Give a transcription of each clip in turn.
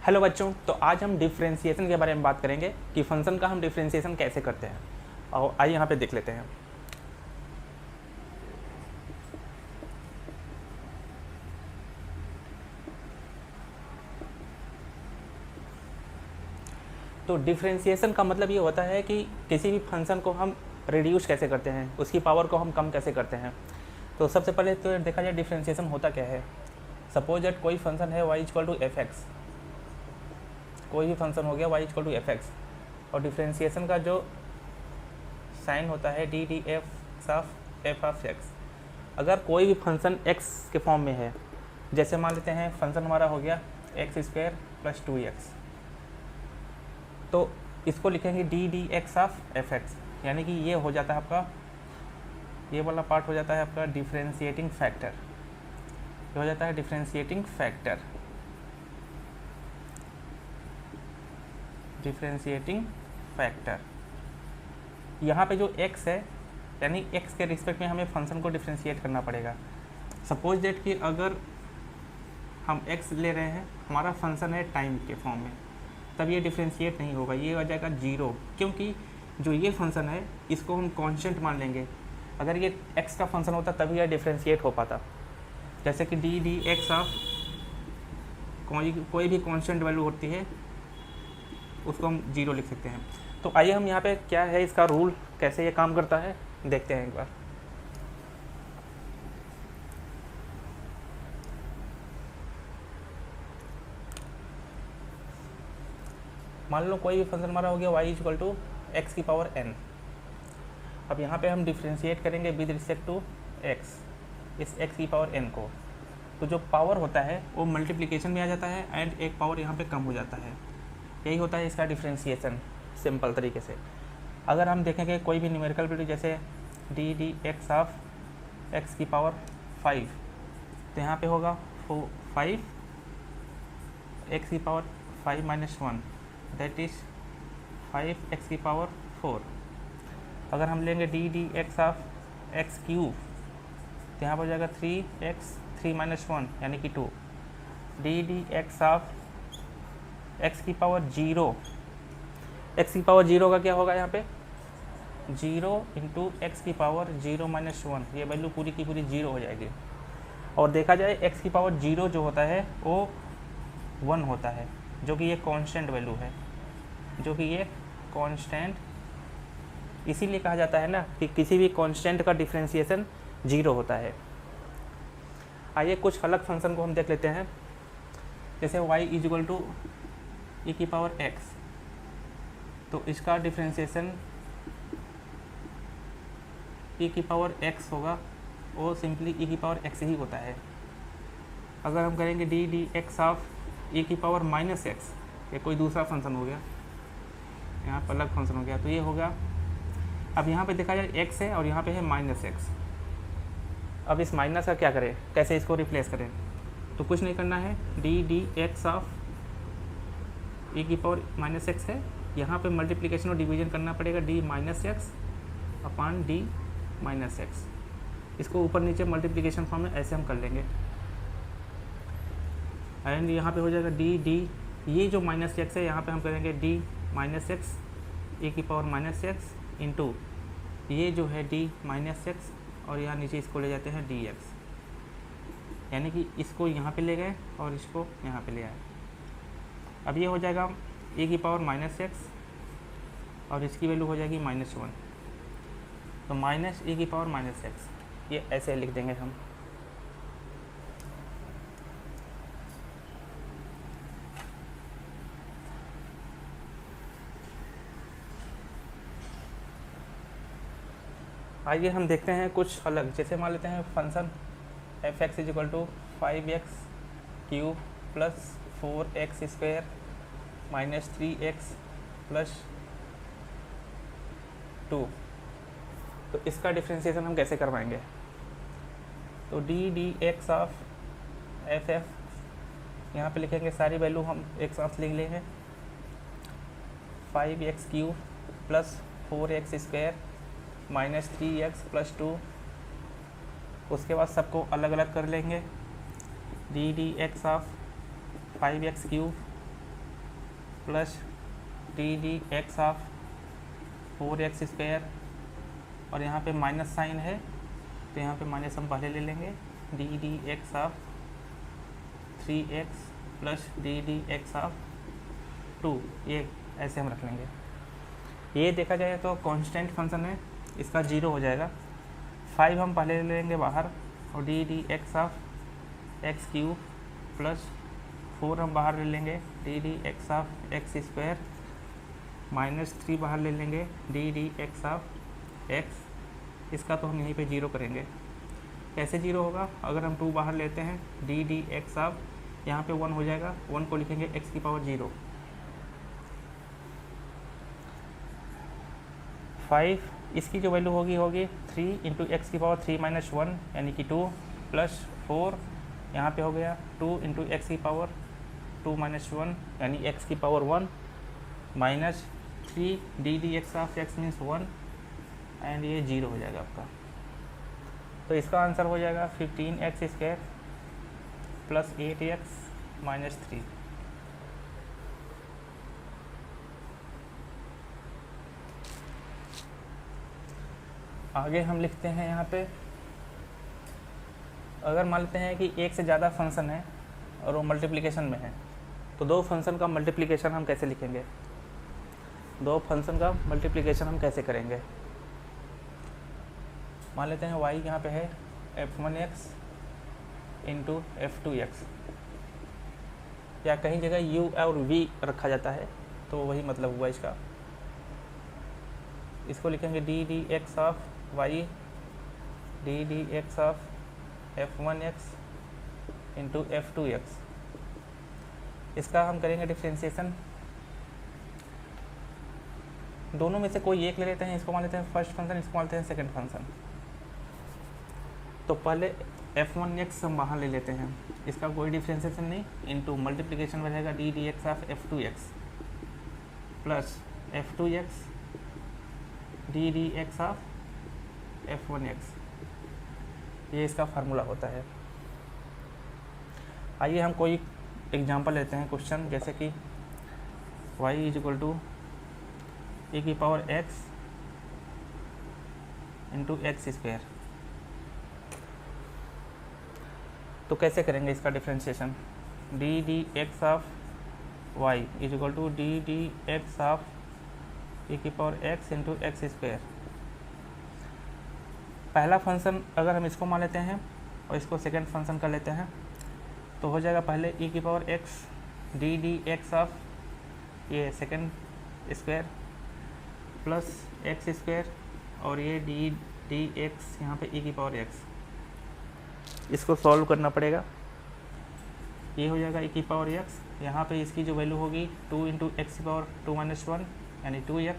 Hello बच्चों, तो आज हम डिफ्रेंशिएशन के बारे में बात करेंगे कि फंक्शन का हम डिफ्रेंशिएशन कैसे करते हैं। और आइए यहाँ पे देख लेते हैं। तो डिफ्रेंशिएशन का मतलब ये होता है कि किसी भी फंक्शन को हम रिड्यूस कैसे करते हैं, उसकी पावर को हम कम कैसे करते हैं। तो सबसे पहले तो देखा जाए डिफ्रेंशिएशन होता क्या है। सपोज दैट कोई फंक्शन है y equal to F X, कोई भी फंक्शन हो गया y equal to F X, और डिफ्रेंशिएशन का जो साइन होता है D D F of X. अगर कोई भी फंक्शन x के फॉर्म में है, जैसे मान लेते हैं फंक्शन हमारा हो गया एक्स स्क्वायर प्लस 2x, तो इसको लिखेंगे D D X of F x, यानी कि ये हो जाता है आपका, ये वाला पार्ट हो जाता है आपका डिफ्रेंशिएटिंग फैक्टर। ये हो जाता है डिफ्रेंशिएटिंग फैक्टर, डिफ्रेंशिएटिंग फैक्टर। यहाँ पे जो x है, यानी x के रिस्पेक्ट में हमें फंक्शन को डिफ्रेंशिएट करना पड़ेगा। सपोज दैट कि अगर हम x ले रहे हैं, हमारा फंक्शन है टाइम के फॉर्म में, तब ये डिफ्रेंशिएट नहीं होगा, ये हो जाएगा 0, क्योंकि जो ये फंक्शन है इसको हम कांस्टेंट मान लेंगे। अगर ये x का फंक्शन होता तभी यह डिफ्रेंशिएट हो पाता। जैसे कि डी डी एक्स ऑफ कोई भी कांस्टेंट वैल्यू होती है उसको हम 0 लिख सकते हैं। तो आइए हम यहाँ पे क्या है इसका रूल, कैसे ये काम करता है देखते हैं एक बार। मान लो कोई भी फंक्शन हमारा हो गया y इक्वल टू एक्स की पावर n। अब यहाँ पे हम डिफ्रेंशिएट करेंगे विद रिस्पेक्ट टू x, इस x की पावर n को। तो जो पावर होता है वो मल्टीप्लिकेशन में आ जाता है एंड एक पावर यहाँ पे कम हो जाता है। यही होता है इसका डिफ्रेंशिएशन सिंपल तरीके से। अगर हम देखेंगे कोई भी न्यूमेरिकल वैल्यू जैसे D D X of x की पावर 5, तो यहाँ पे होगा 5 एक्स की power 5 minus 1, that is 5 x की पावर 4। अगर हम लेंगे D D X of x cube, तो यहाँ पर हो जाएगा 3 माइनस 1 यानी कि 2। D D X of x की पावर 0, एक्स की पावर 0 का क्या होगा यहाँ पे 0 इंटू एक्स की पावर 0 माइनस 1, ये वैल्यू पूरी की पूरी 0 हो जाएगी। और देखा जाए एक्स की पावर 0 जो होता है वो 1 होता है, जो कि ये कांस्टेंट वैल्यू है, जो कि ये कांस्टेंट, इसीलिए कहा जाता है ना कि किसी भी कांस्टेंट का डिफ्रेंशिएशन 0 होता है। आइए कुछ अलग फंक्शन को हम देख लेते हैं। जैसे y इज इक्वल टू ई की पावर x, तो इसका डिफ्रेंशिएशन ई की पावर x होगा, वो सिंपली ई की पावर x ही होता है। अगर हम करेंगे डी डी एक्स ऑफ ई की पावर माइनस एक्स, ये कोई दूसरा फंक्शन हो गया, यहाँ पर अलग फंक्शन हो गया, तो ये होगा। अब यहाँ पे देखा जाए x है और यहाँ पे है माइनस एक्स। अब इस माइनस का क्या करें, कैसे इसको रिप्लेस करें, तो कुछ नहीं करना है, डी डी एक्स ऑफ ई की पावर माइनस एक्स है, यहाँ पे मल्टीप्लिकेशन और डिवीजन करना पड़ेगा D minus x upon D minus x. इसको ऊपर नीचे मल्टीप्लिकेशन फॉर्म में ऐसे हम कर लेंगे, एंड यहाँ पे हो जाएगा डी डी, ये जो माइनस एक्स है यहाँ पे हम करेंगे डी माइनस एक्स ई की पावर माइनस एक्स इंटू ये जो है डी माइनस एक्स, और यहाँ नीचे इसको ले जाते हैं डी एक्स, यानी कि इसको यहाँ पे ले गए और इसको यहाँ पे ले आए। अब ये हो जाएगा ए की पावर माइनस एक्स और इसकी वैल्यू हो जाएगी -1, तो माइनस ए की पावर माइनस एक्स, ये ऐसे लिख देंगे हम। आइए हम देखते हैं कुछ अलग। जैसे मान लेते हैं function F X is equal to 5x cube plus 4x square minus 3x plus 2, तो इसका डिफ्रेंशिएशन हम कैसे करवाएंगे। तो D D X of F F, यहाँ पे लिखेंगे सारी वैल्यू हम एक साथ लिख लेंगे, 5x cube plus 4x square minus 3x plus 2। उसके बाद सबको अलग अलग कर लेंगे, D D X of 5x cube plus D D X of 4x², और यहाँ पे माइनस साइन है तो यहाँ पे माइनस हम पहले ले लेंगे, D D X of 3x plus D D X of 2, ये ऐसे हम रख लेंगे। ये देखा जाए तो कांस्टेंट फंक्शन है, इसका 0 हो जाएगा। 5 हम पहले ले लेंगे बाहर, और D D X of x³ plus 4 हम बाहर ले लेंगे, D D X of x², -3 बाहर ले लेंगे, D D X of x। इसका तो हम यहीं पे 0 करेंगे। कैसे 0 होगा? अगर हम 2 बाहर लेते हैं, डी डी एक्स ऑफ, यहाँ पे 1 हो जाएगा, 1 को लिखेंगे x⁻0। 5 इसकी जो वैल्यू होगी 3 × x⁻3 - 1 यानी कि 2, प्लस 4 यहाँ पे हो गया 2 × x⁻2 - 1 यानी x⁻1, -3 D D X of x means 1, and ये 0 हो जाएगा आपका। तो इसका आंसर हो जाएगा 15x² प्लस 8x - 3। आगे हम लिखते हैं यहाँ पे, अगर मान लेते हैं कि एक से ज़्यादा फंक्शन है और वो मल्टीप्लिकेशन में है, तो दो फंक्शन का मल्टीप्लिकेशन हम कैसे लिखेंगे? दो फंक्शन का मल्टीप्लिकेशन हम कैसे करेंगे? मान लेते हैं y यहाँ पे है f1x इंटू f2x, या कहीं जगह u और v रखा जाता है तो वही मतलब हुआ इसका। इसको लिखेंगे D D X of y D D X of f1x into f2x। इसका हम करेंगे डिफ्रेंशिएशन, दोनों में से कोई एक ले लेते हैं। इसको मान लेते हैं फर्स्ट फंक्शन, इसको मान लेते हैं सेकंड फंक्शन। तो पहले f1x हम बाहर ले लेते हैं, इसका कोई डिफ्रेंशिएशन नहीं, इंटू मल्टीप्लिकेशन हो जाएगा D D X of f2x plus f2x D D X of f1x। ये इसका फार्मूला होता है। आइए हम कोई एग्जांपल लेते हैं क्वेश्चन, जैसे कि y = e⁻x इंटू x²। तो कैसे करेंगे इसका differentiation? D D X of y = D D X of e⁻x into x²। पहला फंक्शन अगर हम इसको मान लेते हैं और इसको सेकंड फंक्शन कर लेते हैं, तो हो जाएगा पहले e⁻x D D X of ये सेकंड स्क्वायर प्लस x², और ये डी डी एक्स यहाँ पे e⁻x। इसको सॉल्व करना पड़ेगा। ये हो जाएगा e⁻x, यहाँ पे इसकी जो वैल्यू होगी 2 × x⁻2 - 1 यानी 2x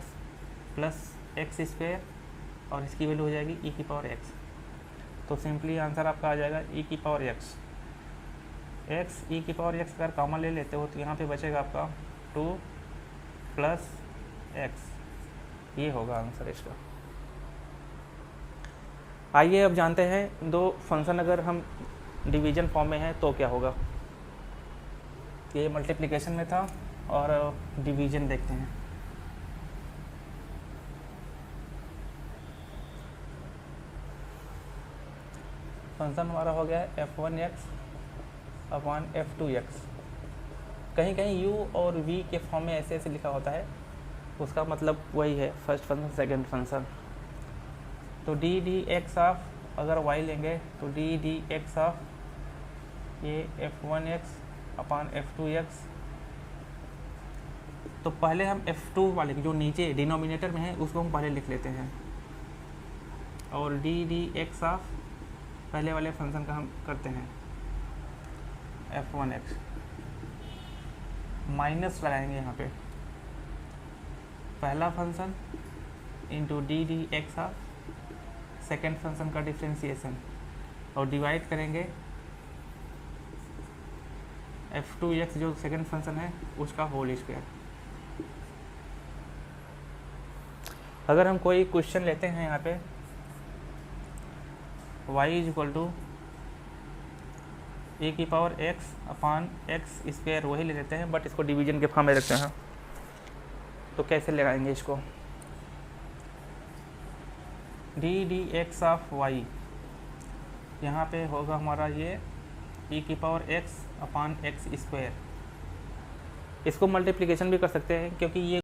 प्लस x², और इसकी वैल्यू हो जाएगी e⁻x। तो सिंपली आंसर आपका आ जाएगा e⁻x। x e⁻x अगर कॉमन ले लेते हो तो यहाँ पे बचेगा आपका 2 प्लस x। ये होगा आंसर इसका। आइए अब जानते हैं दो फंक्शन अगर हम डिवीजन फॉर्म में है तो क्या होगा। ये मल्टीप्लिकेशन में था और डिवीजन देखते हैं। फंक्शन हमारा हो गया है f1x अपॉन f2x। कहीं कहीं u और v के फॉर्म में ऐसे ऐसे लिखा होता है, उसका मतलब वही है फर्स्ट फंक्शन सेकंड फंक्शन। तो डी डी एक्स ऑफ अगर y लेंगे तो डी डी एक्स ऑफ ये f1x अपॉन f2x। तो पहले हम f2 वाले जो नीचे डिनोमिनेटर में है उसको हम पहले लिख लेते हैं, और डी डी एक्स ऑफ पहले वाले फंक्शन का हम करते हैं f1x, माइनस लगाएंगे यहाँ पे पहला function into D D X of second function का डिफ्रेंशिएशन, और डिवाइड करेंगे f2x जो सेकेंड फंक्शन है उसका होल स्क्वायर। अगर हम कोई क्वेश्चन लेते हैं यहाँ पे y = e⁻x अपॉन x², वही ले लेते हैं बट इसको डिवीजन के फॉर्म में रखते हैं। तो कैसे लगाएंगे इसको, D D X of Y, यहाँ पे होगा हमारा ये e की power x upon X square. इसको मल्टीप्लिकेशन भी कर सकते हैं क्योंकि ये